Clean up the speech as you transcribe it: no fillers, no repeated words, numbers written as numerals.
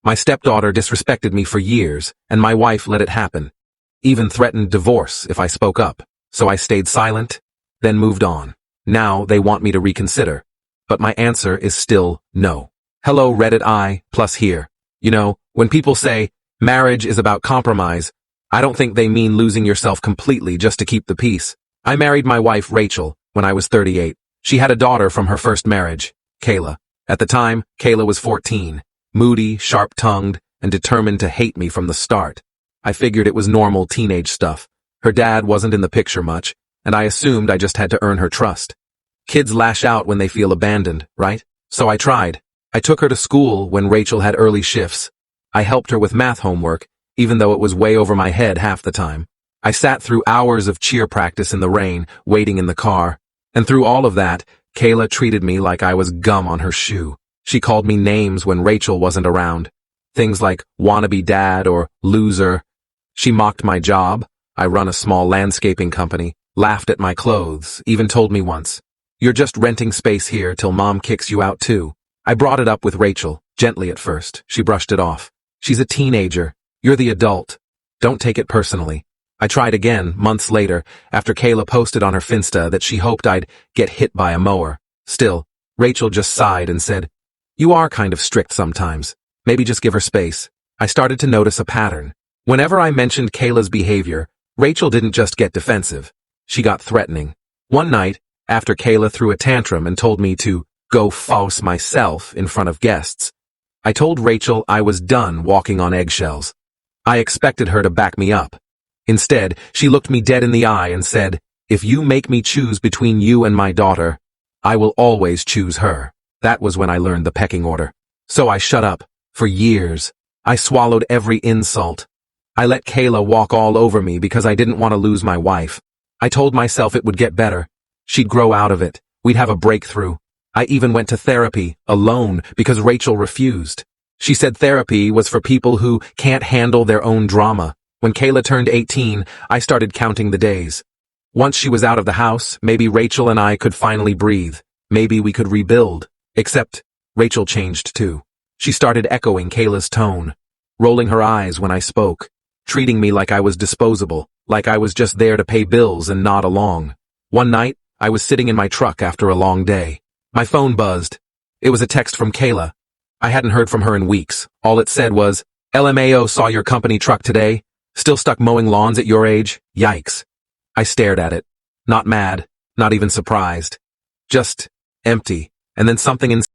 My stepdaughter disrespected me for years, and my wife let it happen. Even threatened divorce if I spoke up. So I stayed silent, then moved on. Now they want me to reconsider. But my answer is still no. Hello Reddit I, plus here. You know, when people say, marriage is about compromise, I don't think they mean losing yourself completely just to keep the peace. I married my wife Rachel when I was 38. She had a daughter from her first marriage, Kayla. At the time, Kayla was 14, moody, sharp-tongued, and determined to hate me from the start. I figured it was normal teenage stuff. Her dad wasn't in the picture much, and I assumed I just had to earn her trust. Kids lash out when they feel abandoned, right? So I tried. I took her to school when Rachel had early shifts. I helped her with math homework, even though it was way over my head half the time. I sat through hours of cheer practice in the rain, waiting in the car. And through all of that, Kayla treated me like I was gum on her shoe. She called me names when Rachel wasn't around. Things like wannabe dad or loser. She mocked my job. I run a small landscaping company, laughed at my clothes, even told me once, "You're just renting space here till mom kicks you out too." I brought it up with Rachel, gently at first. She brushed it off. "She's a teenager. You're the adult. Don't take it personally." I tried again, months later, after Kayla posted on her Finsta that she hoped I'd get hit by a mower. Still, Rachel just sighed and said, "You are kind of strict sometimes. Maybe just give her space." I started to notice a pattern. Whenever I mentioned Kayla's behavior, Rachel didn't just get defensive. She got threatening. One night, after Kayla threw a tantrum and told me to go false myself in front of guests, I told Rachel I was done walking on eggshells. I expected her to back me up. Instead, she looked me dead in the eye and said, "If you make me choose between you and my daughter, I will always choose her." That was when I learned the pecking order. So I shut up. For years, I swallowed every insult. I let Kayla walk all over me because I didn't want to lose my wife. I told myself it would get better. She'd grow out of it. We'd have a breakthrough. I even went to therapy, alone, because Rachel refused. She said therapy was for people who can't handle their own drama. When Kayla turned 18, I started counting the days. Once she was out of the house, maybe Rachel and I could finally breathe. Maybe we could rebuild. Except, Rachel changed too. She started echoing Kayla's tone, rolling her eyes when I spoke, treating me like I was disposable, like I was just there to pay bills and nod along. One night, I was sitting in my truck after a long day. My phone buzzed. It was a text from Kayla. I hadn't heard from her in weeks. All it said was, "LMAO saw your company truck today. Still stuck mowing lawns at your age? Yikes." I stared at it. Not mad, not even surprised. Just empty. And then something inside